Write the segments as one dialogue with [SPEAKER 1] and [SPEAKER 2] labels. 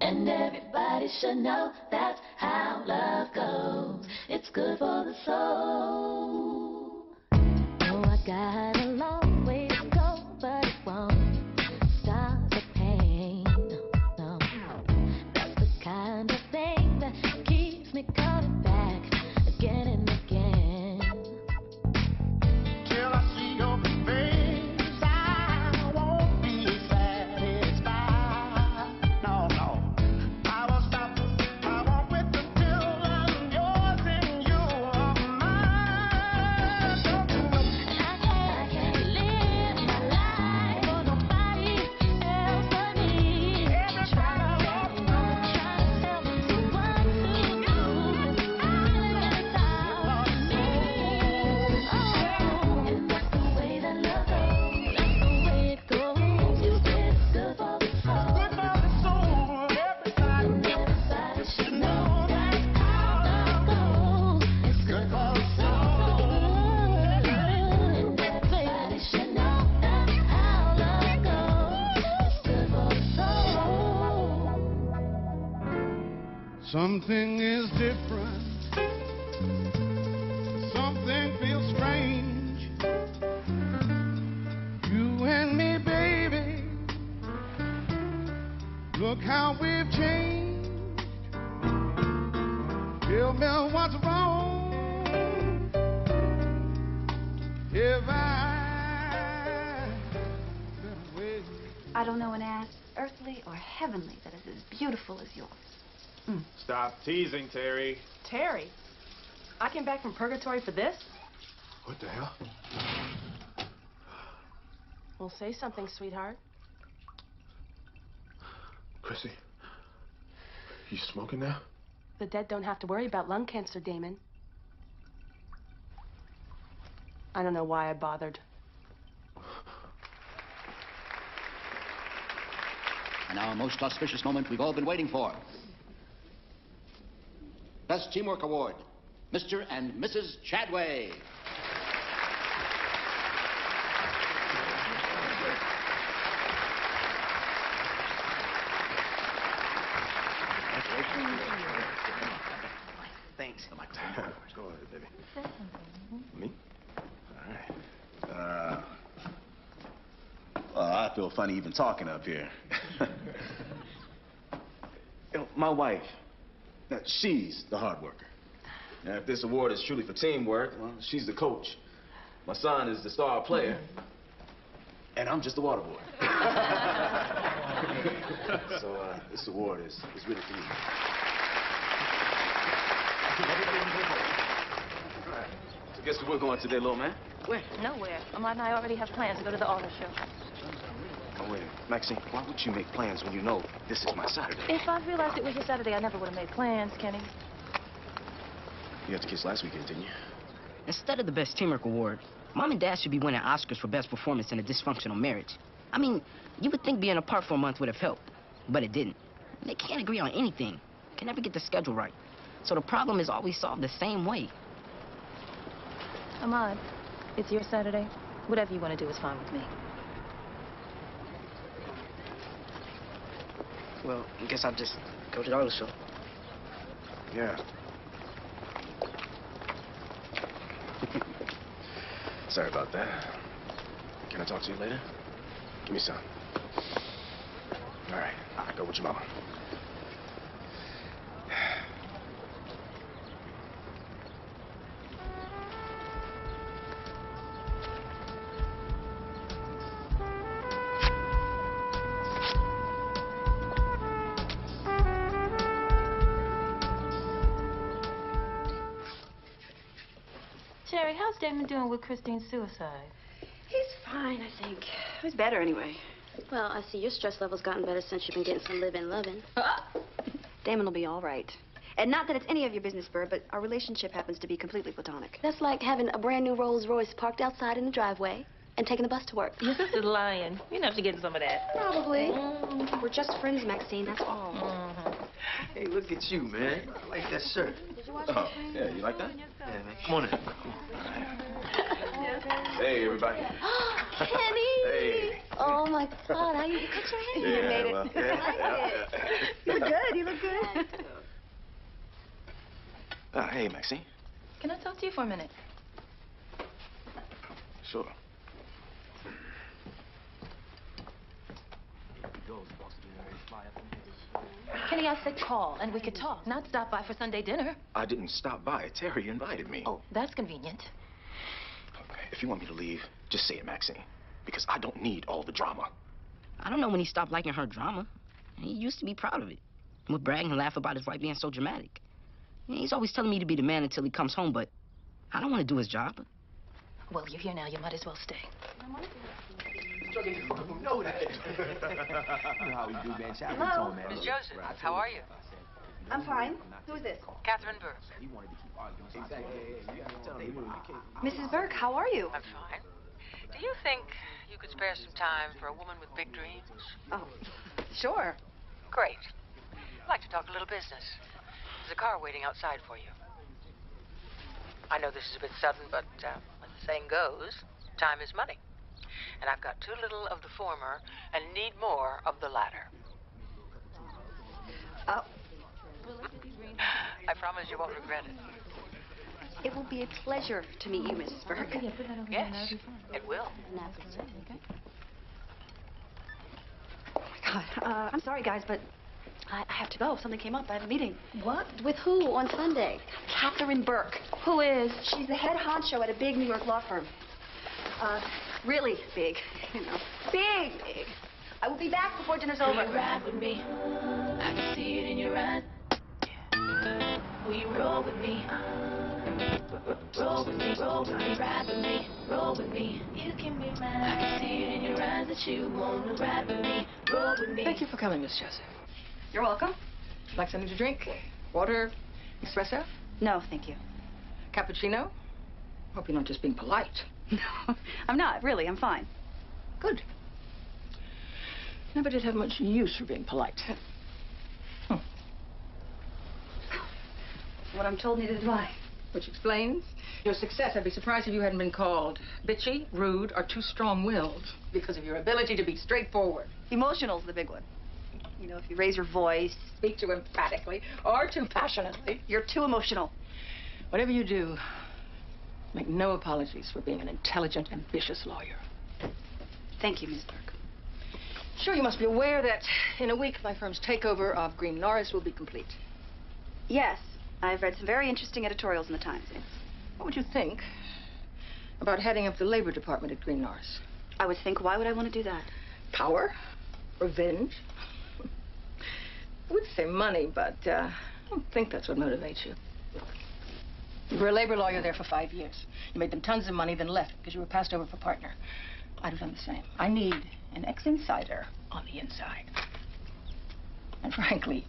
[SPEAKER 1] And everybody should know that's how love goes. It's good for the soul. Oh, I got a long way to go, but it won't stop the pain. No, that's the kind of thing that keeps me coming back again and again.
[SPEAKER 2] Till I see your face, I won't be satisfied. No, no. I won't stop. I won't quit until I'm yours and you are mine. Don't you know?
[SPEAKER 1] I can't live my life for nobody else but me. Try to tell me what to do. It's all on me. Oh, and that's the way that love goes. That's the way it goes. It's good for the soul.
[SPEAKER 2] Good for the soul. Everybody
[SPEAKER 1] And everybody should know that's how love goes. It's good for the soul. And everybody should know that's how love goes. It's good for the soul.
[SPEAKER 2] Something is different. Something feels strange. You and me, baby. Look how we've changed. Tell me what's wrong. If I've been away.
[SPEAKER 3] I don't know an ass, earthly or heavenly, that is as beautiful as yours.
[SPEAKER 4] Stop teasing, Terry.
[SPEAKER 5] Terry, I came back from purgatory for this?
[SPEAKER 4] What the hell?
[SPEAKER 5] Well, say something, sweetheart.
[SPEAKER 4] Chrissy, you smoking now?
[SPEAKER 5] The dead don't have to worry about lung cancer, Damon. I don't know why I bothered.
[SPEAKER 6] And now, a most auspicious moment we've all been waiting for. Best Teamwork Award, Mr. and Mrs. Chadway.
[SPEAKER 7] Thanks.
[SPEAKER 4] Go ahead, baby. Me? All right.
[SPEAKER 8] Well, I feel funny even talking up here. My wife, she's the hard worker. Now, if this award is truly for teamwork, well, she's the coach. My son is the star player. And I'm just the water boy. So, this award is really for you. So guess where we're going today, little man?
[SPEAKER 3] Where? Nowhere. Ahmad and I already have plans to go to the auto show.
[SPEAKER 8] Oh, wait a minute. Maxine, why would you make plans when you know this is my Saturday?
[SPEAKER 3] If I realized it was your Saturday, I never would have made plans, Kenny.
[SPEAKER 8] You had to kiss last weekend, didn't you?
[SPEAKER 7] Instead of the Best Teamwork Award, Mom and Dad should be winning Oscars for best performance in a dysfunctional marriage. I mean, you would think being apart for a month would have helped, but it didn't. They can't agree on anything. Can never get the schedule right. So the problem is always solved the same way.
[SPEAKER 3] Ahmad, it's your Saturday. Whatever you want to do is fine with me.
[SPEAKER 7] Well, I guess I'll just go to the auto show.
[SPEAKER 8] Yeah. Sorry about that. Can I talk to you later? Give me some. All right, go with your mama.
[SPEAKER 3] Sherry, how's Damon doing with Christine's suicide?
[SPEAKER 9] He's fine, I think. He's better anyway.
[SPEAKER 10] Well, I see your stress level's gotten better since you've been getting some live-in loving.
[SPEAKER 9] Damon will be all right. And not that it's any of your business, Burr, but our relationship happens to be completely platonic.
[SPEAKER 10] That's like having a brand new Rolls Royce parked outside in the driveway and taking the bus to work.
[SPEAKER 3] Your sister's lying. You know she's getting some of that.
[SPEAKER 9] Probably. We're just friends, Maxine, that's all.
[SPEAKER 11] Hey, look at you, man. I like that shirt.
[SPEAKER 8] Oh, yeah, you like that?
[SPEAKER 11] Yeah, man. Come on in.
[SPEAKER 8] Hey, everybody.
[SPEAKER 10] Kenny!
[SPEAKER 8] Hey.
[SPEAKER 10] Oh, my God. How you cut your hair?
[SPEAKER 8] Yeah, well, yeah.
[SPEAKER 9] look good. You look good.
[SPEAKER 8] Hey, Maxine.
[SPEAKER 5] Can I talk to you for a minute?
[SPEAKER 8] Sure.
[SPEAKER 5] Kenny, I said call and we could talk, not stop by for Sunday dinner.
[SPEAKER 8] I didn't stop by. Terry invited me.
[SPEAKER 5] Oh, that's convenient.
[SPEAKER 8] Okay, if you want me to leave, just say it, Maxine. Because I don't need all the drama.
[SPEAKER 7] I don't know when he stopped liking her drama. He used to be proud of it. And would brag and laugh about his wife being so dramatic. He's always telling me to be the man until he comes home, but I don't want to do his job.
[SPEAKER 5] Well, you're here now. You might as well stay.
[SPEAKER 11] know that. You know how we do, man. Shout out to
[SPEAKER 9] Hello?
[SPEAKER 11] man.
[SPEAKER 12] Miss Joseph, how are you?
[SPEAKER 9] I'm fine. Who is this?
[SPEAKER 12] Catherine Burke.
[SPEAKER 11] He wanted to keep arguing. Exactly.
[SPEAKER 9] Mrs. Burke, how are you?
[SPEAKER 12] I'm fine. Do you think you could spare some time for a woman with big dreams?
[SPEAKER 9] Oh, sure.
[SPEAKER 12] Great. I'd like to talk a little business. There's a car waiting outside for you. I know this is a bit sudden, but as the saying goes, time is money. And I've got too little of the former and need more of the latter.
[SPEAKER 9] Oh.
[SPEAKER 12] I promise you won't regret it.
[SPEAKER 9] It will be a pleasure to meet you, Mrs. Burke.
[SPEAKER 12] Yes, it will.
[SPEAKER 9] Oh, my God. I'm sorry, guys, but I have to go. Something came up. I have a meeting.
[SPEAKER 10] What? With who on Sunday?
[SPEAKER 9] Catherine Burke.
[SPEAKER 10] Who is?
[SPEAKER 9] She's the head honcho at a big New York law firm. Really big, you know. Big. I will be back before dinner's over.
[SPEAKER 1] Will you ride with me? I can see it in your eyes. Will you roll with me? Roll with me, roll with me, ride with me, roll with me. You can be mine. I can see it in your eyes that you wanna ride with me, roll with me.
[SPEAKER 12] Thank you for coming, Miss Joseph.
[SPEAKER 9] You're welcome.
[SPEAKER 12] Like something to drink? Water? Espresso?
[SPEAKER 9] No, thank you.
[SPEAKER 12] Cappuccino? Hope you're not just being polite.
[SPEAKER 9] No, I'm not, really. I'm fine.
[SPEAKER 12] Good. Never did have much use for being polite.
[SPEAKER 9] What I'm told, neither do I.
[SPEAKER 12] Which explains your success. I'd be surprised if you hadn't been called bitchy, rude, or too strong-willed because of your ability to be straightforward.
[SPEAKER 9] Emotional's the big one. You know, if you raise your voice,
[SPEAKER 12] Speak too emphatically or too passionately.
[SPEAKER 9] you're too emotional.
[SPEAKER 12] Whatever you do, make no apologies for being an intelligent, ambitious lawyer.
[SPEAKER 9] Thank you, Miss Burke.
[SPEAKER 12] Sure, you must be aware that in a week my firm's takeover of Green Norris will be complete.
[SPEAKER 9] Yes, I've read some very interesting editorials in the Times.
[SPEAKER 12] What would you think about heading up the labor department at Green Norris?
[SPEAKER 9] I would think, why would I want to do that?
[SPEAKER 12] Power? Revenge? I would say money, but I don't think that's what motivates you. You were a labor lawyer there for 5 years. You made them tons of money, then left because you were passed over for partner. I'd have done the same. I need an ex-insider on the inside. And frankly,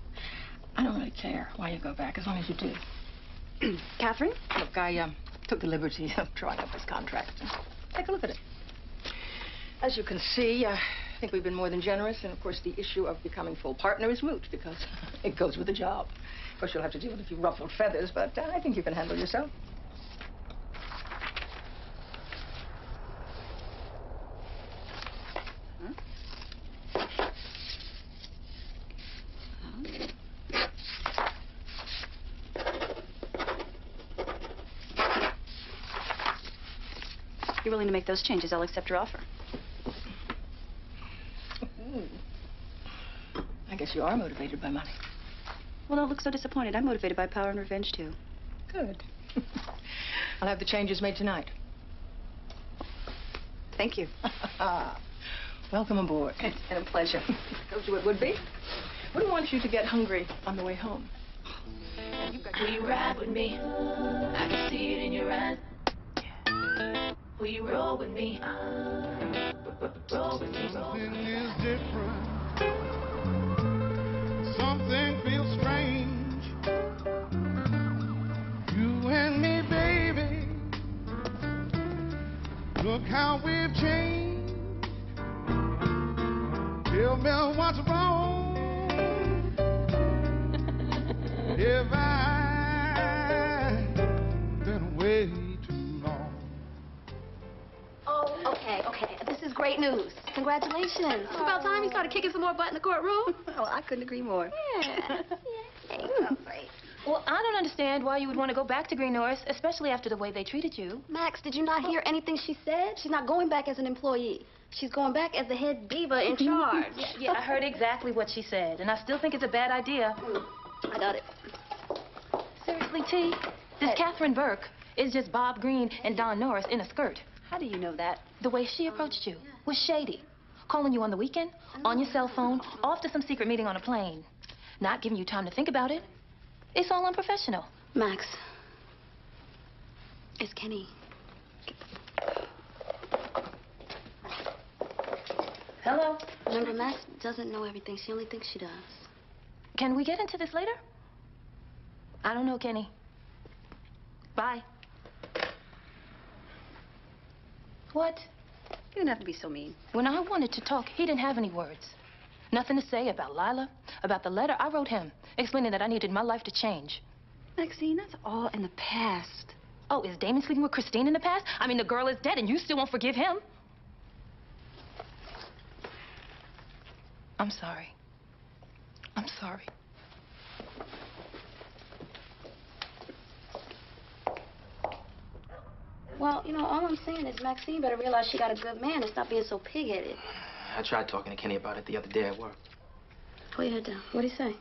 [SPEAKER 12] I don't really care why you go back, as long as you do.
[SPEAKER 9] Catherine?
[SPEAKER 12] Look, I took the liberty of drawing up this contract. Take a look at it. As you can see, I think we've been more than generous, and of course the issue of becoming full partner is moot because it goes with the job. Of course, you'll have to deal with a few ruffled feathers, but I think you can handle yourself.
[SPEAKER 9] If you're willing to make those changes, I'll accept your offer.
[SPEAKER 12] I guess you are motivated by money.
[SPEAKER 9] Well, don't look so disappointed. I'm motivated by power and revenge, too.
[SPEAKER 12] Good. I'll have the changes made tonight.
[SPEAKER 9] Thank you.
[SPEAKER 12] Welcome aboard.
[SPEAKER 9] It's been a pleasure.
[SPEAKER 12] Told you it would be. Wouldn't want you to get hungry on the way home.
[SPEAKER 1] Will you ride with me? I can see it in your eyes. Will you roll with me? Roll with me.
[SPEAKER 2] Something is different. Something feels strange. You and me, baby. Look how we've changed. Tell me what's wrong. If I've been away too long.
[SPEAKER 10] Oh, okay. This is great news. Congratulations. congratulations. It's about time you started kicking some more butt in the courtroom.
[SPEAKER 9] Oh, I couldn't agree more.
[SPEAKER 10] Yeah.
[SPEAKER 5] Well, I don't understand why you would want to go back to Green Norris, especially after the way they treated you.
[SPEAKER 10] Max, did you not hear anything she said? She's not going back as an employee. She's going back as the head diva in charge.
[SPEAKER 5] Yeah, I heard exactly what she said, and I still think it's a bad idea.
[SPEAKER 10] I got it.
[SPEAKER 5] Seriously, T, this Catherine Burke is just Bob Green and Don Norris in a skirt.
[SPEAKER 9] How do you know that?
[SPEAKER 5] The way she approached you was shady. Calling you on the weekend, on your cell phone, off to some secret meeting on a plane. Not giving you time to think about it. It's all unprofessional.
[SPEAKER 10] Max, it's Kenny.
[SPEAKER 5] Hello?
[SPEAKER 10] Remember, Max doesn't know everything. She only thinks she does.
[SPEAKER 5] Can we get into this later? I don't know, Kenny. Bye. What?
[SPEAKER 9] You didn't have to be so mean.
[SPEAKER 5] When I wanted to talk, he didn't have any words. Nothing to say about Lila, about the letter I wrote him, explaining that I needed my life to change.
[SPEAKER 9] Maxine, that's all in the past.
[SPEAKER 5] Oh, is Damon sleeping with Christine in the past? I mean, the girl is dead and you still won't forgive him. I'm sorry. I'm sorry.
[SPEAKER 10] Well, you know, all I'm saying is Maxine better realize she got a good man and stop being so pig-headed.
[SPEAKER 11] I tried talking to Kenny about it the other day at work.
[SPEAKER 10] Put your head down. What'd he say?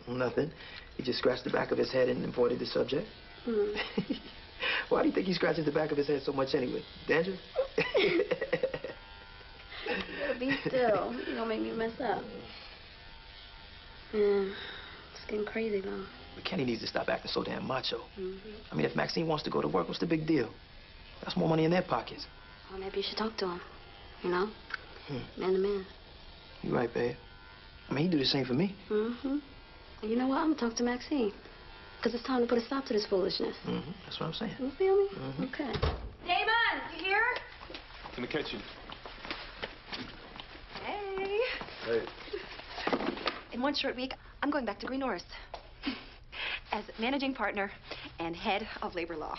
[SPEAKER 11] Nothing. He just scratched the back of his head and avoided the subject.
[SPEAKER 10] Hmm.
[SPEAKER 11] Why do you think he scratches the back of his head so much anyway? Dangerous?
[SPEAKER 10] You better be still. You're gonna make me mess up. Yeah, it's getting crazy, though.
[SPEAKER 11] But Kenny needs to stop acting so damn macho.
[SPEAKER 10] Mm-hmm.
[SPEAKER 11] I mean, if Maxine wants to go to work, what's the big deal? That's more money in their pockets.
[SPEAKER 10] Well, maybe you should talk to him. You know? Man to man.
[SPEAKER 11] You're right, babe. I mean, he'd do the same for me.
[SPEAKER 10] Mm-hmm. And you know what? I'm gonna talk to Maxine. Because it's time to put a stop to this foolishness.
[SPEAKER 11] Mm-hmm. That's what I'm saying.
[SPEAKER 10] You feel me?
[SPEAKER 11] Mm-hmm.
[SPEAKER 10] Okay.
[SPEAKER 9] Damon, you here?
[SPEAKER 4] In the kitchen.
[SPEAKER 9] Hey.
[SPEAKER 4] Hey.
[SPEAKER 9] In one short week, I'm going back to Green Norris as managing partner and head of labor law.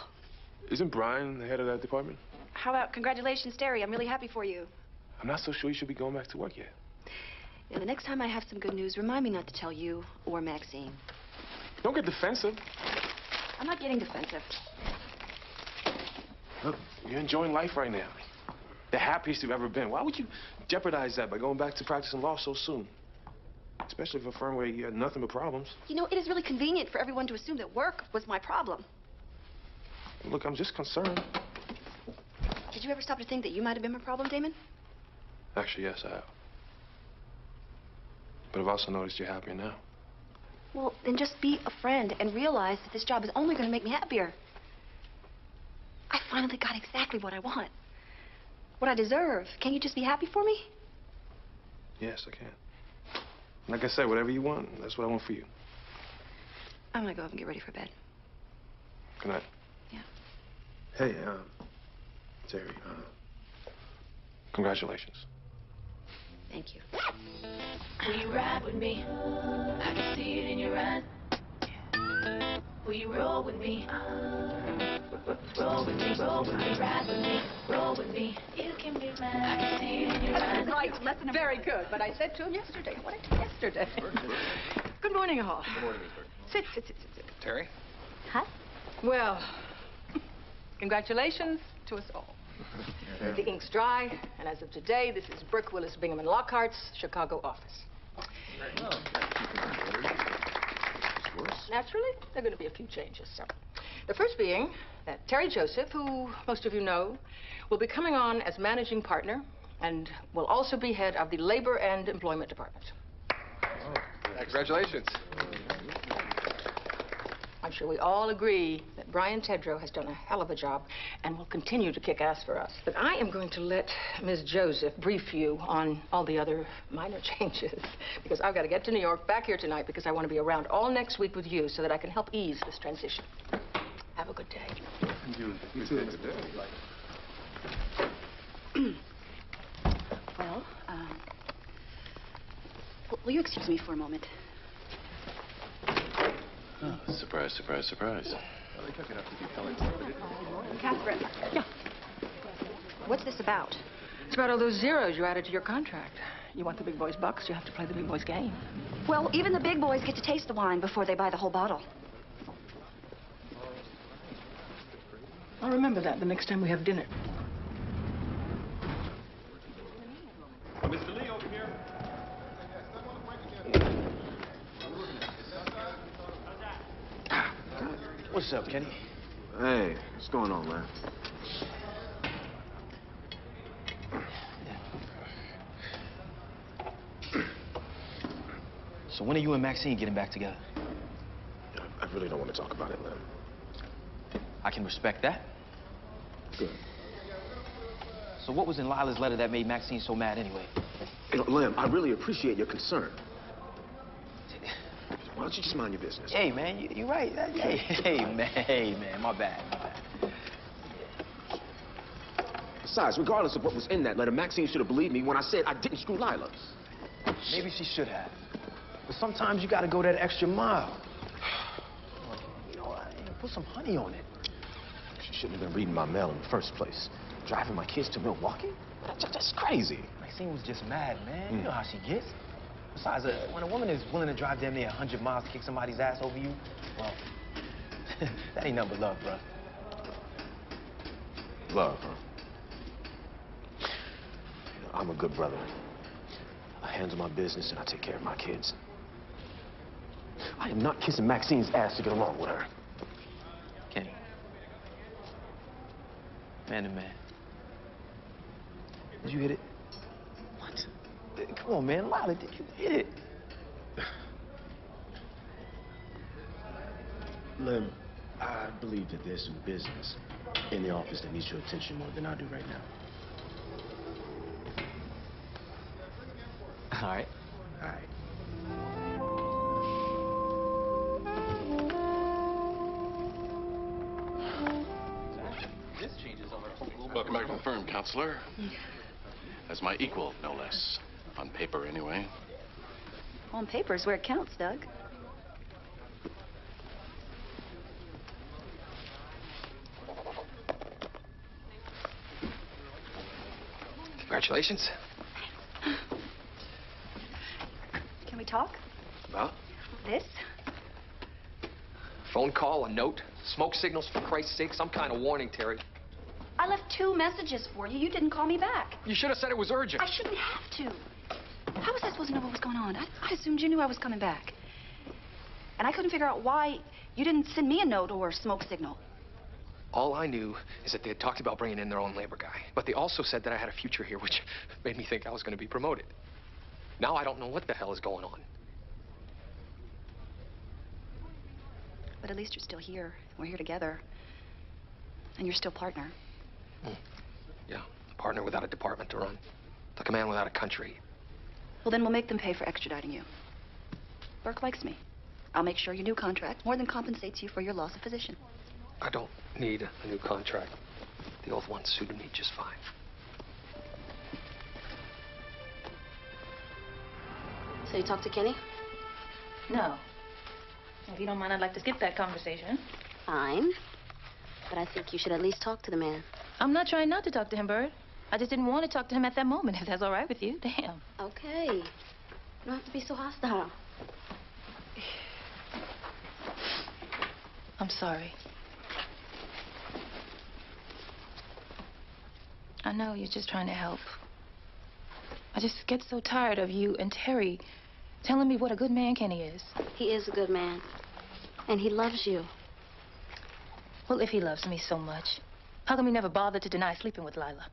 [SPEAKER 4] Isn't Brian the head of that department?
[SPEAKER 9] How about congratulations, Terry? I'm really happy for you.
[SPEAKER 4] I'm not so sure you should be going back to work yet.
[SPEAKER 9] Yeah, the next time I have some good news, remind me not to tell you or Maxine.
[SPEAKER 4] Don't get defensive.
[SPEAKER 9] I'm not getting defensive.
[SPEAKER 4] Look, you're enjoying life right now. The happiest you've ever been. Why would you jeopardize that by going back to practicing law so soon? Especially for a firm where you had nothing but problems.
[SPEAKER 9] You know, it is really convenient for everyone to assume that work was my problem.
[SPEAKER 4] Look, I'm just concerned.
[SPEAKER 9] Did you ever stop to think that you might have been my problem, Damon?
[SPEAKER 4] Actually, yes, I have. But I've also noticed you're happier now.
[SPEAKER 9] Well, then just be a friend and realize that this job is only going to make me happier. I finally got exactly what I want. What I deserve. Can you just be happy for me?
[SPEAKER 4] Yes, I can. Like I said, whatever you want, that's what I want for you.
[SPEAKER 9] I'm going to go up and get ready for bed.
[SPEAKER 4] Good night.
[SPEAKER 9] Yeah.
[SPEAKER 4] Hey, Terry, congratulations.
[SPEAKER 9] Thank you.
[SPEAKER 1] Will you ride with me? I can see it in your eyes. Will you roll with me? Roll with me, ride with me, roll with me. You can be mine. I can see it in your eyes.
[SPEAKER 12] Right, that's very good. But I said to him yesterday. What I did yesterday. Good morning, all.
[SPEAKER 13] Good morning, Miss Burke.
[SPEAKER 12] Sit.
[SPEAKER 13] Terry?
[SPEAKER 12] Huh? Well, congratulations to us all. The ink's dry, and as of today, this is Burke Willis Bingham and Lockhart's Chicago office. Naturally, there are going to be a few changes. So, the first being that Terry Joseph, who most of you know, will be coming on as managing partner and will also be head of the Labor and Employment Department.
[SPEAKER 13] Congratulations.
[SPEAKER 12] I'm sure we all agree that Brian Tedrow has done a hell of a job and will continue to kick ass for us. But I am going to let Ms. Joseph brief you on all the other minor changes because I've got to get to New York back here tonight because I want to be around all next week with you so that I can help ease this transition. Have a good day.
[SPEAKER 4] You too.
[SPEAKER 9] Well, will you excuse me for a moment?
[SPEAKER 14] Oh, surprise, surprise, surprise.
[SPEAKER 9] Catherine. Yeah. What's this about?
[SPEAKER 12] It's about all those zeros you added to your contract. You want the big boys' bucks, you have to play the big boys' game.
[SPEAKER 9] Well, even the big boys get to taste the wine before they buy the whole bottle.
[SPEAKER 12] I'll remember that the next time we have dinner.
[SPEAKER 4] Mr. Lee over here.
[SPEAKER 11] What's up, Kenny?
[SPEAKER 8] Hey, what's going on, man?
[SPEAKER 11] So when are you and Maxine getting back together?
[SPEAKER 4] I really don't want to talk about it, Lem.
[SPEAKER 11] I can respect that.
[SPEAKER 8] Good.
[SPEAKER 11] So what was in Lila's letter that made Maxine so mad anyway?
[SPEAKER 8] You know, Lem, I really appreciate your concern. Why don't you just mind your business?
[SPEAKER 11] Hey, man, you're right. Hey, man, my bad.
[SPEAKER 8] Besides, regardless of what was in that letter, Maxine should have believed me when I said I didn't screw Lila.
[SPEAKER 11] Maybe she should have. But sometimes you gotta go that extra mile. You know, put some honey on it.
[SPEAKER 8] She shouldn't have been reading my mail in the first place. Driving my kids to Milwaukee? That's crazy.
[SPEAKER 11] Maxine was just mad, man. You know how she gets. Besides, when a woman is willing to drive damn near 100 miles to kick somebody's ass over you, well, that ain't nothing but love, bro.
[SPEAKER 8] Love, huh? I'm a good brother. I handle my business and I take care of my kids. I am not kissing Maxine's ass to get along with her.
[SPEAKER 11] Kenny. Man to man. Did you hit it?
[SPEAKER 8] What?
[SPEAKER 11] Come on, man. Lila, did you hit it?
[SPEAKER 13] Lem, I believe that there's some business in the office that needs your attention more than I do right now.
[SPEAKER 11] All right.
[SPEAKER 13] All right.
[SPEAKER 14] Welcome back to the firm, counselor. As my equal, no less. On paper, anyway.
[SPEAKER 9] On paper is where it counts, Doug.
[SPEAKER 15] Congratulations.
[SPEAKER 9] Can we talk?
[SPEAKER 15] About?
[SPEAKER 9] This?
[SPEAKER 15] Phone call, a note, smoke signals, for Christ's sake, some kind of warning, Terry.
[SPEAKER 9] I left 2 messages for you. You didn't call me back.
[SPEAKER 15] You should have said it was urgent.
[SPEAKER 9] I shouldn't have to. How was I supposed to know what was going on? I assumed you knew I was coming back. And I couldn't figure out why you didn't send me a note or a smoke signal.
[SPEAKER 15] All I knew is that they had talked about bringing in their own labor guy. But they also said that I had a future here, which made me think I was going to be promoted. Now I don't know what the hell is going on.
[SPEAKER 9] But at least you're still here. We're here together. And you're still partner.
[SPEAKER 15] Yeah, a partner without a department to run. Like a man without a country.
[SPEAKER 9] Well, then we'll make them pay for extraditing you. Burke likes me. I'll make sure your new contract more than compensates you for your loss of position.
[SPEAKER 15] I don't need a new contract. The old one suited me just fine.
[SPEAKER 10] So you talked to Kenny?
[SPEAKER 5] No. If you don't mind, I'd like to skip that conversation.
[SPEAKER 10] Fine. But I think you should at least talk to the man.
[SPEAKER 5] I'm not trying not to talk to him, Bird. I just didn't want to talk to him at that moment, if that's all right with you. Damn.
[SPEAKER 10] Okay. You don't have to be so hostile.
[SPEAKER 5] I'm sorry. I know you're just trying to help. I just get so tired of you and Terry telling me what a good man Kenny is.
[SPEAKER 10] He is a good man. And he loves you.
[SPEAKER 5] Well, if he loves me so much, how come he never bothered to deny sleeping with Lila?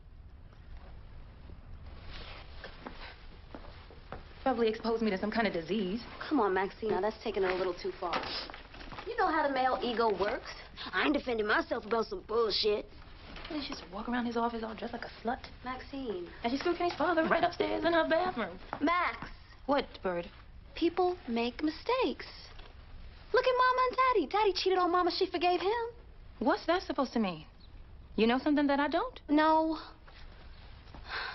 [SPEAKER 5] Probably exposed me to some kind of disease.
[SPEAKER 10] Come on, Maxine. Now, that's taking it a little too far. You know how the male ego works. I ain't defending myself about some bullshit.
[SPEAKER 5] Well, she just walk around his office all dressed like a slut.
[SPEAKER 10] Maxine.
[SPEAKER 5] And she screwed Kenny's father right upstairs in her bathroom.
[SPEAKER 10] Max.
[SPEAKER 5] What, Bird?
[SPEAKER 10] People make mistakes. Look at Mama and Daddy. Daddy cheated on Mama. She forgave him.
[SPEAKER 5] What's that supposed to mean? You know something that I don't?
[SPEAKER 10] No.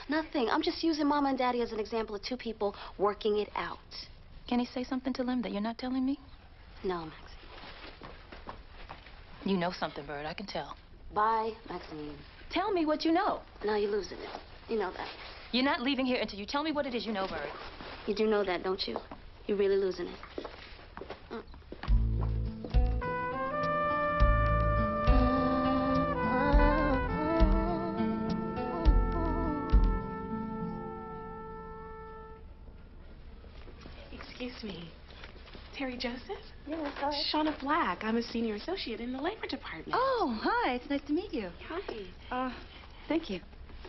[SPEAKER 10] Nothing. I'm just using Mama and Daddy as an example of 2 people working it out.
[SPEAKER 5] Can he say something to them that you're not telling me?
[SPEAKER 10] No, Maxine.
[SPEAKER 5] You know something, Bird. I can tell.
[SPEAKER 10] Bye, Maxine.
[SPEAKER 5] Tell me what you know.
[SPEAKER 10] No, you're losing it. You know that.
[SPEAKER 5] You're not leaving here until you tell me what it is you know, Bird.
[SPEAKER 10] You do know that, don't you? You're really losing it.
[SPEAKER 16] Excuse me. Terry Joseph?
[SPEAKER 9] Yes, hi.
[SPEAKER 16] Shauna Black. I'm a senior associate in the labor department.
[SPEAKER 9] Oh, hi. It's nice to meet you.
[SPEAKER 16] Hi.
[SPEAKER 9] Thank you.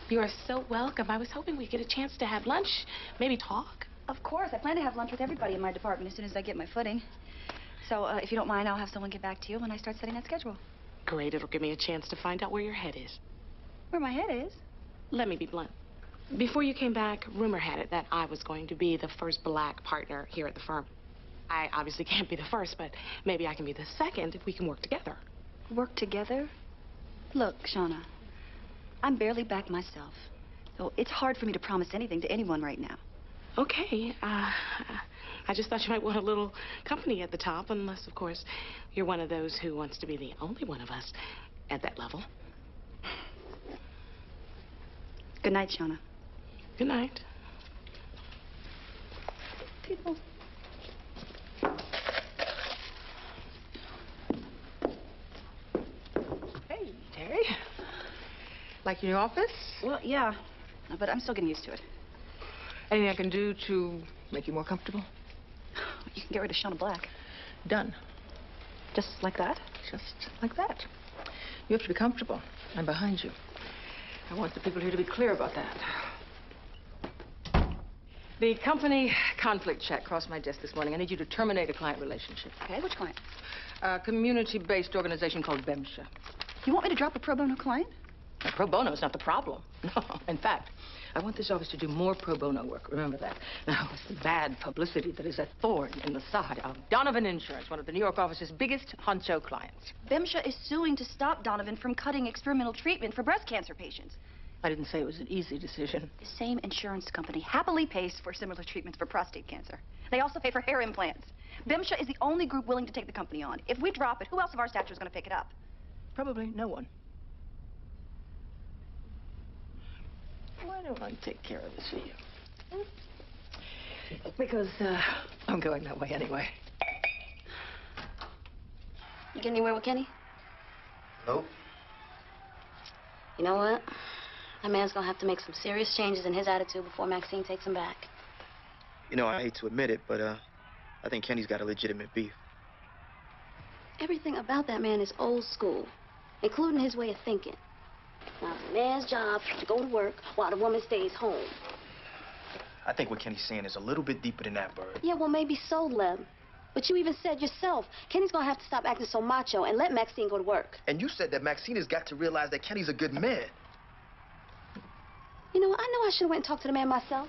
[SPEAKER 16] You are so welcome. I was hoping we'd get a chance to have lunch, maybe talk.
[SPEAKER 9] Of course. I plan to have lunch with everybody in my department as soon as I get my footing. So, if you don't mind, I'll have someone get back to you when I start setting that schedule.
[SPEAKER 16] Great. It'll give me a chance to find out where your head is.
[SPEAKER 9] Where my head is?
[SPEAKER 16] Let me be blunt. Before you came back, rumor had it that I was going to be the first black partner here at the firm. I obviously can't be the first, but maybe I can be the second if we can work together.
[SPEAKER 9] Work together? Look, Shauna, I'm barely back myself. So it's hard for me to promise anything to anyone right now.
[SPEAKER 16] Okay. I just thought you might want a little company at the top, unless, of course, you're one of those who wants to be the only one of us at that level.
[SPEAKER 9] Good night, Shauna.
[SPEAKER 16] Good night.
[SPEAKER 9] People.
[SPEAKER 12] Hey, Terry. Like your new office?
[SPEAKER 9] Well, yeah. But I'm still getting used to it.
[SPEAKER 12] Anything I can do to make you more comfortable?
[SPEAKER 9] You can get rid of Shauna Black.
[SPEAKER 12] Done.
[SPEAKER 9] Just like that?
[SPEAKER 12] Just like that. You have to be comfortable. I'm behind you. I want the people here to be clear about that. The company conflict check crossed my desk this morning. I need you to terminate a client relationship.
[SPEAKER 9] Okay, which client?
[SPEAKER 12] A community-based organization called BEMSHA.
[SPEAKER 9] You want me to drop a pro bono client?
[SPEAKER 12] Now, pro bono is not the problem. No. In fact, I want this office to do more pro bono work. Remember that. Now, it's the bad publicity that is a thorn in the side of Donovan Insurance, one of the New York office's biggest honcho clients.
[SPEAKER 9] BEMSHA is suing to stop Donovan from cutting experimental treatment for breast cancer patients.
[SPEAKER 12] I didn't say it was an easy decision.
[SPEAKER 9] The same insurance company happily pays for similar treatments for prostate cancer. They also pay for hair implants. BEMSHA is the only group willing to take the company on. If we drop it, who else of our stature is going to pick it up?
[SPEAKER 12] Probably no one. Why don't I take care of this for you? Because I'm going that way anyway.
[SPEAKER 10] You get anywhere with Kenny?
[SPEAKER 11] Nope.
[SPEAKER 10] You know what? That man's gonna have to make some serious changes in his attitude before Maxine takes him back.
[SPEAKER 11] You know, I hate to admit it, but I think Kenny's got a legitimate beef.
[SPEAKER 10] Everything about that man is old school, including his way of thinking. Now, it's a man's job to go to work while the woman stays home.
[SPEAKER 11] I think what Kenny's saying is a little bit deeper than that, Bird.
[SPEAKER 10] Yeah, well, maybe so, Lem. But you even said yourself, Kenny's gonna have to stop acting so macho and let Maxine go to work.
[SPEAKER 11] And you said that Maxine has got to realize that Kenny's a good man.
[SPEAKER 10] You know what? I know I should have went and talked to the man myself.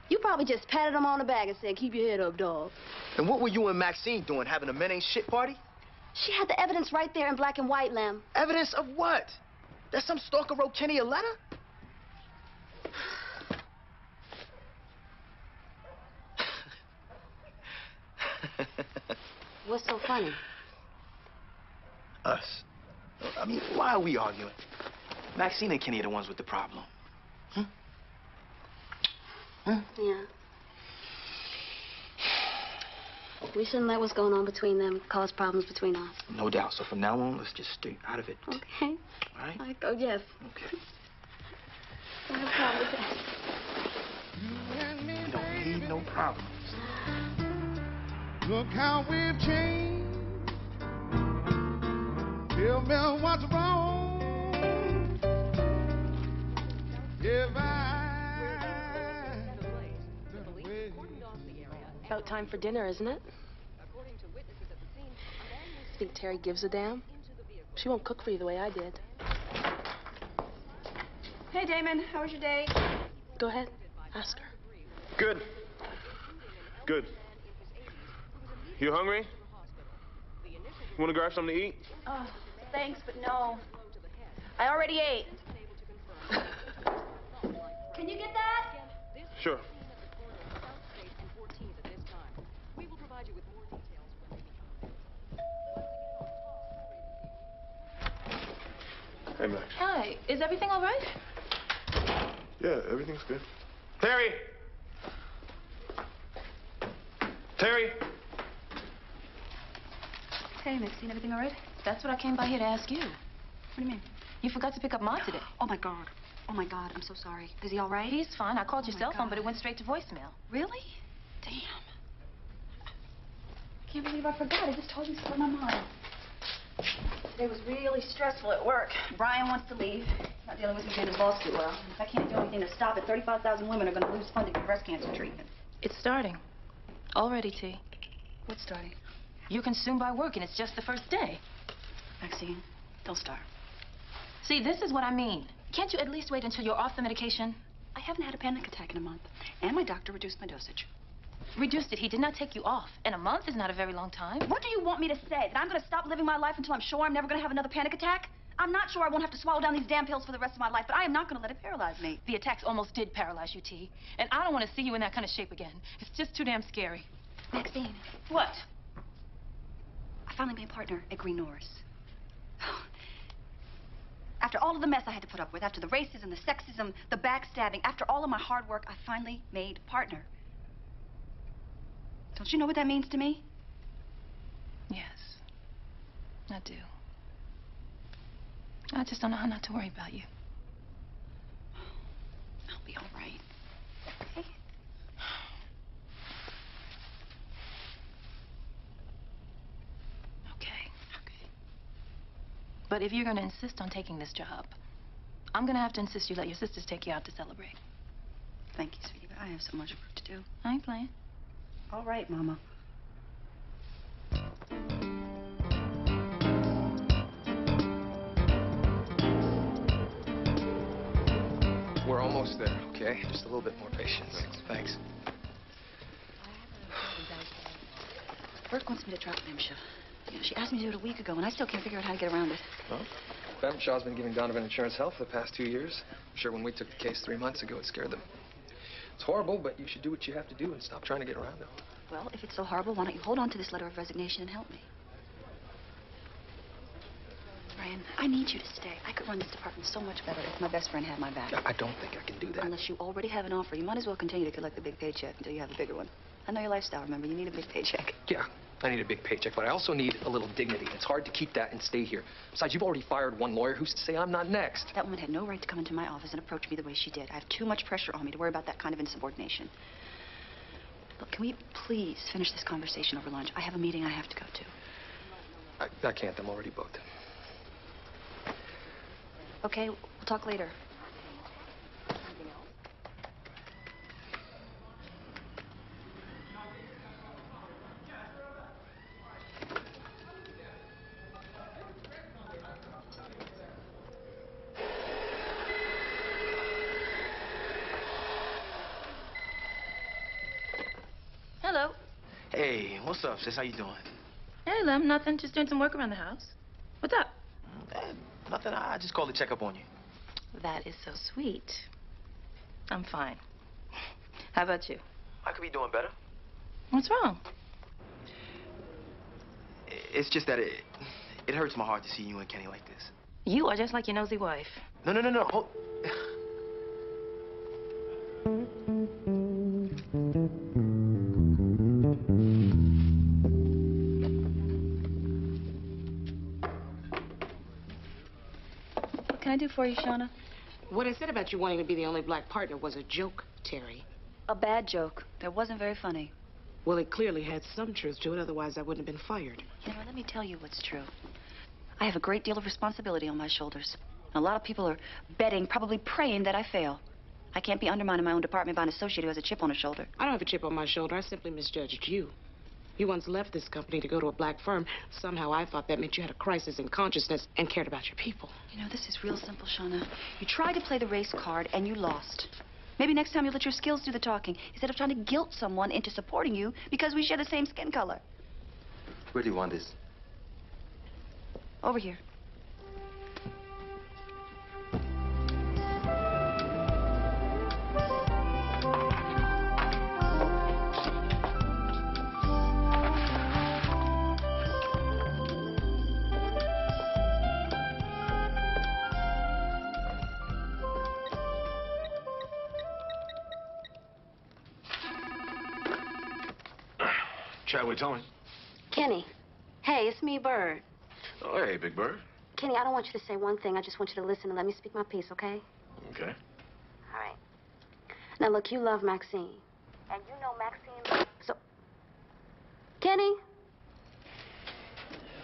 [SPEAKER 10] You probably just patted him on the back and said, keep your head up, dog.
[SPEAKER 11] And what were you and Maxine doing, having a men ain't shit party?
[SPEAKER 10] She had the evidence right there in black and white, Lem.
[SPEAKER 11] Evidence of what? That some stalker wrote Kenny a letter?
[SPEAKER 10] What's so funny?
[SPEAKER 11] Us. I mean, why are we arguing? Maxine and Kenny are the ones with the problem. Huh? Huh?
[SPEAKER 10] Yeah. We shouldn't let what's going on between them cause problems between us.
[SPEAKER 11] No doubt. So from now on, let's just stay out of it.
[SPEAKER 10] Okay.
[SPEAKER 11] All right?
[SPEAKER 10] Like, oh, yes.
[SPEAKER 11] Okay.
[SPEAKER 10] I have a problem with that.
[SPEAKER 11] We don't need no problems.
[SPEAKER 2] Look how we've changed. Tell me what's wrong. If
[SPEAKER 16] About time for dinner, isn't it? Think Terry gives a damn? She won't cook for you the way I did.
[SPEAKER 9] Hey, Damon. How was your day?
[SPEAKER 16] Go ahead. Ask her.
[SPEAKER 4] Good. Good. You hungry? You want to grab something to eat?
[SPEAKER 9] Oh, thanks, but no. I already ate. Can you get that?
[SPEAKER 4] Sure. Hey, Max.
[SPEAKER 5] Hi. Is everything all right?
[SPEAKER 4] Yeah, everything's good. Terry! Terry!
[SPEAKER 9] Hey, Maxine, everything all right?
[SPEAKER 5] That's what I came by here to ask you.
[SPEAKER 9] What do you mean?
[SPEAKER 5] You forgot to pick up Ma today.
[SPEAKER 9] Oh, my God. Oh, my God. I'm so sorry. Is he all right?
[SPEAKER 5] He's fine. I called
[SPEAKER 9] Oh,
[SPEAKER 5] your
[SPEAKER 9] my
[SPEAKER 5] cell phone,
[SPEAKER 9] God.
[SPEAKER 5] but it went straight to voicemail.
[SPEAKER 9] Really? Damn. I can't believe I forgot. I just told you to on my mind. Today was really stressful at work. Brian wants to leave. Not dealing with Eugenia's boss too well. If I can't do anything to stop it, 35,000 women are going to lose funding for breast cancer treatment.
[SPEAKER 5] It's starting. Already, T.
[SPEAKER 9] What's starting?
[SPEAKER 5] You're consumed by work, and it's just the first day.
[SPEAKER 9] Maxine, don't start.
[SPEAKER 5] See, this is what I mean. Can't you at least wait until you're off the medication?
[SPEAKER 9] I haven't had a panic attack in a month, and my doctor reduced my dosage.
[SPEAKER 5] Reduced it. He did not take you off. And a month is not a very long time.
[SPEAKER 9] What do you want me to say? That I'm going to stop living my life until I'm sure I'm never going to have another panic attack? I'm not sure I won't have to swallow down these damn pills for the rest of my life, but I am not going to let it paralyze me.
[SPEAKER 5] The attacks almost did paralyze you, T. And I don't want to see you in that kind of shape again. It's just too damn scary.
[SPEAKER 9] Maxine.
[SPEAKER 5] What?
[SPEAKER 9] I finally made a partner at Green Norris. After all of the mess I had to put up with, after the racism, the sexism, the backstabbing, after all of my hard work, I finally made partner. Don't you know what that means to me?
[SPEAKER 5] Yes. I do. I just don't know how not to worry about you.
[SPEAKER 9] I'll be all right. Okay?
[SPEAKER 5] Okay. But if you're going to insist on taking this job, I'm going to have to insist you let your sisters take you out to celebrate.
[SPEAKER 9] Thank you, sweetie, but I have so much work to do.
[SPEAKER 5] I ain't playing.
[SPEAKER 9] All right, Mama.
[SPEAKER 15] We're almost there, okay? Just a little bit more patience. Thanks.
[SPEAKER 9] Burke wants me to drop Memsha. You know, she asked me to do it a week ago, and I still can't figure out how to get around it.
[SPEAKER 15] Well, Shaw's been giving Donovan Insurance Health for the past 2 years. I'm sure when we took the case 3 months ago, it scared them. It's horrible, but you should do what you have to do and stop trying to get around it.
[SPEAKER 9] Well, if it's so horrible, why don't you hold on to this letter of resignation and help me? Brian, I need you to stay. I could run this department so much better if my best friend had my back.
[SPEAKER 15] I don't think I can do that.
[SPEAKER 9] Unless you already have an offer, you might as well continue to collect the big paycheck until you have a bigger one. I know your lifestyle, remember? You need a big paycheck.
[SPEAKER 15] Yeah, I need a big paycheck, but I also need a little dignity. It's hard to keep that and stay here. Besides, you've already fired one lawyer. Who's to say I'm not next?
[SPEAKER 9] That woman had no right to come into my office and approach me the way she did. I have too much pressure on me to worry about that kind of insubordination. Look, can we please finish this conversation over lunch? I have a meeting I have to go to.
[SPEAKER 15] I can't. I'm already booked.
[SPEAKER 9] Okay, we'll talk later.
[SPEAKER 5] Hello.
[SPEAKER 13] Hey, what's up, sis? How you doing?
[SPEAKER 5] Hey, Lem. Nothing. Just doing some work around the house. What's up?
[SPEAKER 13] Nothing. I just called to check up on you.
[SPEAKER 5] That is so sweet. I'm fine. How about you?
[SPEAKER 13] I could be doing better.
[SPEAKER 5] What's wrong?
[SPEAKER 13] It's just that it hurts my heart to see you and Kenny like this.
[SPEAKER 5] You are just like your nosy wife.
[SPEAKER 13] No. Hold.
[SPEAKER 5] What can I do for you, Shauna?
[SPEAKER 16] What I said about you wanting to be the only black partner was a joke, Terry.
[SPEAKER 9] A bad joke. That wasn't very funny.
[SPEAKER 16] Well, it clearly had some truth to it, otherwise I wouldn't have been fired.
[SPEAKER 9] You know, let me tell you what's true. I have a great deal of responsibility on my shoulders. A lot of people are betting, probably praying that I fail. I can't be undermined in my own department by an associate who has a chip on his shoulder.
[SPEAKER 16] I don't have a chip on my shoulder. I simply misjudged you. You once left this company to go to a black firm. Somehow I thought that meant you had a crisis in consciousness and cared about your people.
[SPEAKER 9] You know, this is real simple, Shauna. You tried to play the race card and you lost. Maybe next time you'll let your skills do the talking instead of trying to guilt someone into supporting you because we share the same skin color.
[SPEAKER 13] Where do you want this?
[SPEAKER 9] Over here.
[SPEAKER 4] Chadwick, tell me.
[SPEAKER 10] Kenny. Hey, it's me, Bird.
[SPEAKER 4] Oh, hey, Big Bird.
[SPEAKER 10] Kenny, I don't want you to say one thing. I just want you to listen and let me speak my piece, okay?
[SPEAKER 4] Okay.
[SPEAKER 10] All right. Now, look, you love Maxine. And you know Maxine... So... Kenny?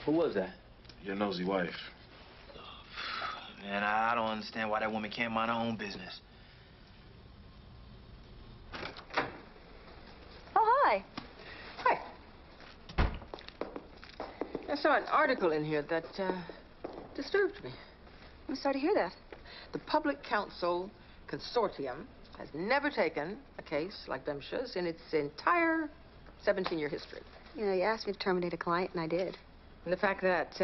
[SPEAKER 11] Who was that?
[SPEAKER 8] Your nosy wife.
[SPEAKER 11] Man, I don't understand why that woman can't mind her own business.
[SPEAKER 12] Oh, hi. Hi. I saw an article in here that disturbed me.
[SPEAKER 9] I'm sorry to hear that.
[SPEAKER 12] The Public Counsel Consortium has never taken a case like Bemsha's in its entire 17-year history.
[SPEAKER 9] You know, you asked me to terminate a client, and I did.
[SPEAKER 12] And the fact that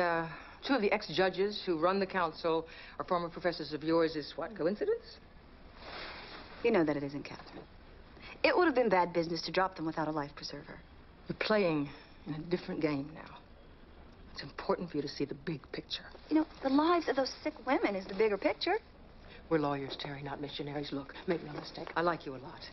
[SPEAKER 12] two of the ex-judges who run the council are former professors of yours is what, coincidence?
[SPEAKER 9] You know that it isn't, Catherine. It would have been bad business to drop them without a life preserver.
[SPEAKER 12] You're playing in a different game now. It's important for you to see the big picture.
[SPEAKER 9] You know, the lives of those sick women is the bigger picture.
[SPEAKER 12] We're lawyers, Terry, not missionaries. Look, make no mistake, I like you a lot.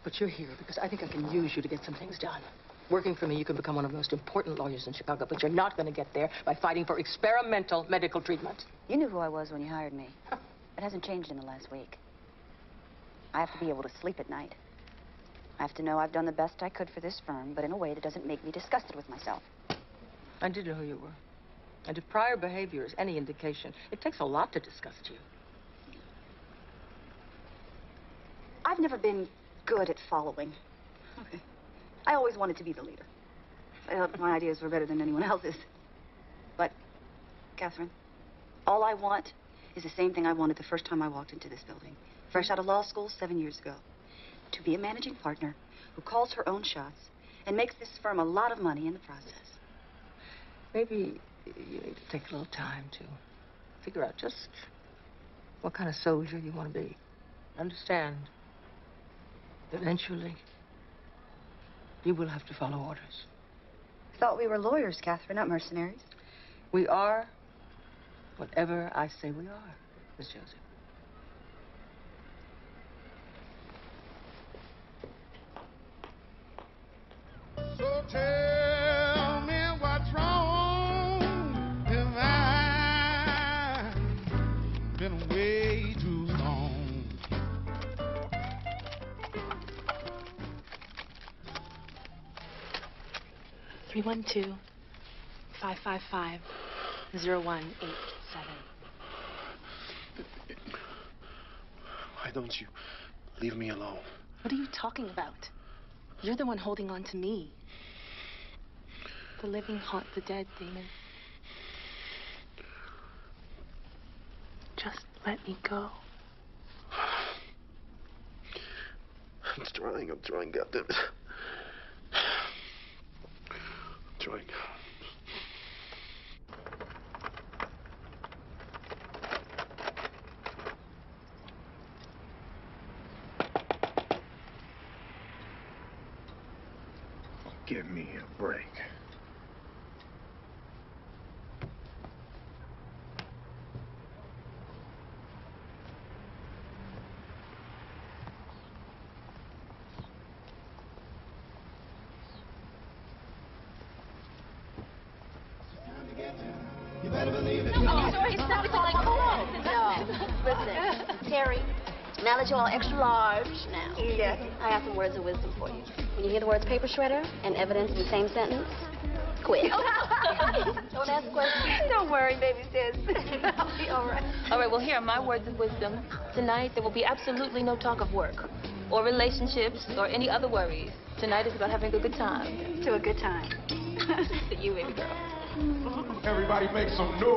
[SPEAKER 12] But you're here because I think I can use you to get some things done. Working for me, you can become one of the most important lawyers in Chicago, but you're not going to get there by fighting for experimental medical treatment.
[SPEAKER 9] You knew who I was when you hired me. It hasn't changed in the last week. I have to be able to sleep at night. I have to know I've done the best I could for this firm, but in a way that doesn't make me disgusted with myself.
[SPEAKER 12] I did know who you were. And if prior behavior is any indication, it takes a lot to disgust you.
[SPEAKER 9] I've never been good at following. Okay. I always wanted to be the leader. I thought my ideas were better than anyone else's. But, Catherine, all I want is the same thing I wanted the first time I walked into this building. Fresh out of law school 7 years ago. To be a managing partner who calls her own shots and makes this firm a lot of money in the process.
[SPEAKER 12] Maybe you need to take a little time to figure out just what kind of soldier you want to be. Understand, eventually, you will have to follow orders.
[SPEAKER 9] I thought we were lawyers, Catherine, not mercenaries.
[SPEAKER 12] We are whatever I say we are, Miss Josie.
[SPEAKER 2] So tell me what's wrong if I've been away too long.
[SPEAKER 16] 312-555-0187.
[SPEAKER 4] Why don't you leave me alone?
[SPEAKER 16] What are you talking about? You're the one holding on to me. The living haunt the dead, Damon. Just let me go.
[SPEAKER 4] I'm trying, goddammit. I'm trying. Give me a break.
[SPEAKER 2] You better believe it.
[SPEAKER 10] No, listen, Terry, now that you're all extra large now,
[SPEAKER 9] Yes.
[SPEAKER 10] I have some words of wisdom for you. When you hear the words paper shredder and evidence in the same sentence, quit. Don't ask questions.
[SPEAKER 9] Don't worry, baby sis. I'll be all right.
[SPEAKER 5] All right, well, here are my words of wisdom. Tonight, there will be absolutely no talk of work or relationships or any other worries. Tonight is about having a good time.
[SPEAKER 9] To a good time.
[SPEAKER 5] To you, baby girl.
[SPEAKER 2] Everybody make some noise.
[SPEAKER 10] All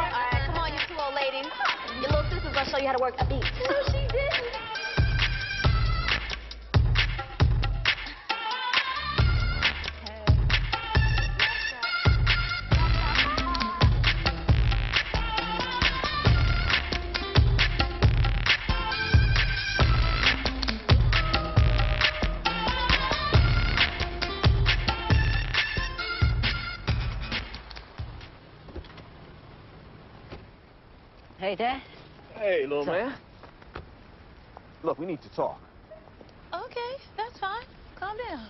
[SPEAKER 10] right, come on, you two old ladies. Your little sister's gonna show you how to work a beat. No, she didn't.
[SPEAKER 12] Hey, Dad.
[SPEAKER 8] Hey, little man. Look, we need to talk.
[SPEAKER 5] Okay, that's fine. Calm down.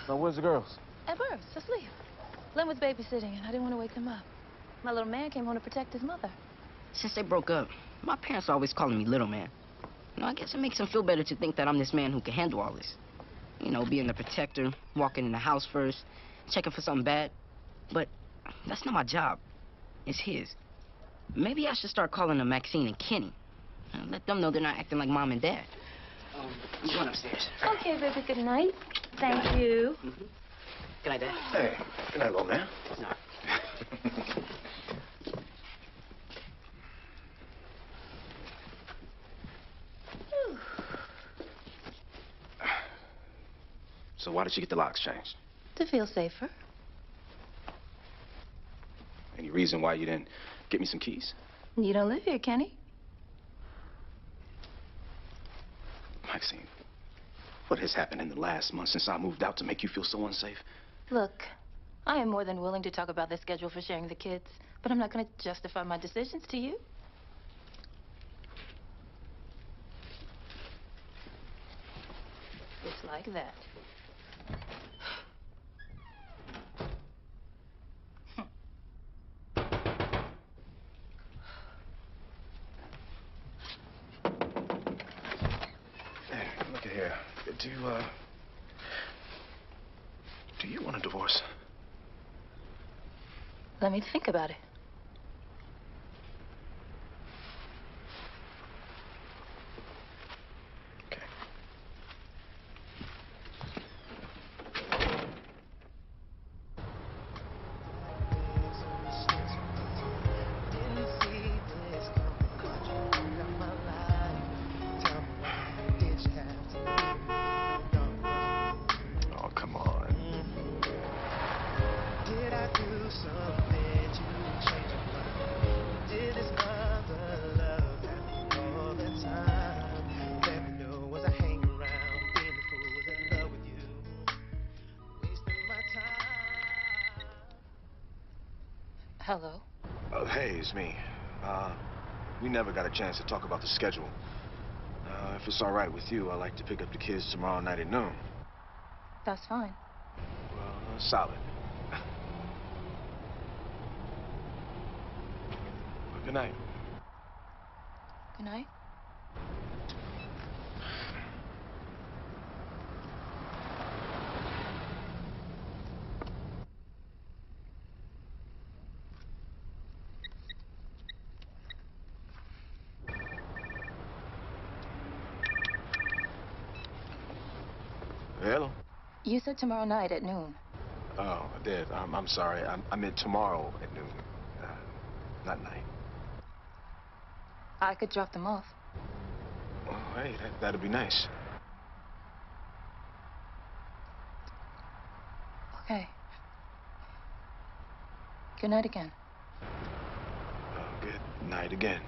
[SPEAKER 8] Now, where's the girls?
[SPEAKER 5] At Burt's, asleep. Len was babysitting, and I didn't want to wake them up. My little man came home to protect his mother.
[SPEAKER 7] Since they broke up, my parents are always calling me little man. You know, I guess it makes them feel better to think that I'm this man who can handle all this. You know, being the protector, walking in the house first, checking for something bad. But that's not my job. It's his. Maybe I should start calling them Maxine and Kenny. And let them know they're not acting like mom and dad. I'm going upstairs.
[SPEAKER 5] Okay, baby, good night. Thank you.
[SPEAKER 7] Good night, Dad.
[SPEAKER 8] Hey, good night, little man.
[SPEAKER 7] No.
[SPEAKER 8] So why did you get the locks changed?
[SPEAKER 5] To feel safer.
[SPEAKER 8] Any reason why you didn't get me some keys?
[SPEAKER 5] You don't live here, Kenny.
[SPEAKER 8] Maxine, what has happened in the last month since I moved out to make you feel so unsafe?
[SPEAKER 5] Look, I am more than willing to talk about the schedule for sharing the kids, but I'm not going to justify my decisions to you. Just like that.
[SPEAKER 8] Hey, look at here. Do you want a divorce?
[SPEAKER 5] Let me think about it.
[SPEAKER 8] Oh, come on.
[SPEAKER 2] Did I do something to change your mind? Did this other love happen all the time? Let me know, was I hanging around, being the fool, was in love with you, wasting my time?
[SPEAKER 5] Hello?
[SPEAKER 8] Hey, it's me. We never got a chance to talk about the schedule. If it's all right with you, I'd like to pick up the kids tomorrow night at noon.
[SPEAKER 5] That's fine.
[SPEAKER 8] Well, solid. Well, good night.
[SPEAKER 5] Good night.
[SPEAKER 8] Hello?
[SPEAKER 5] You said tomorrow night at noon.
[SPEAKER 8] Oh, I did. I'm sorry. I meant tomorrow at noon. Not night.
[SPEAKER 5] I could drop them off.
[SPEAKER 8] Oh, hey, that'd be nice.
[SPEAKER 5] Okay. Good night again.
[SPEAKER 8] Good night again.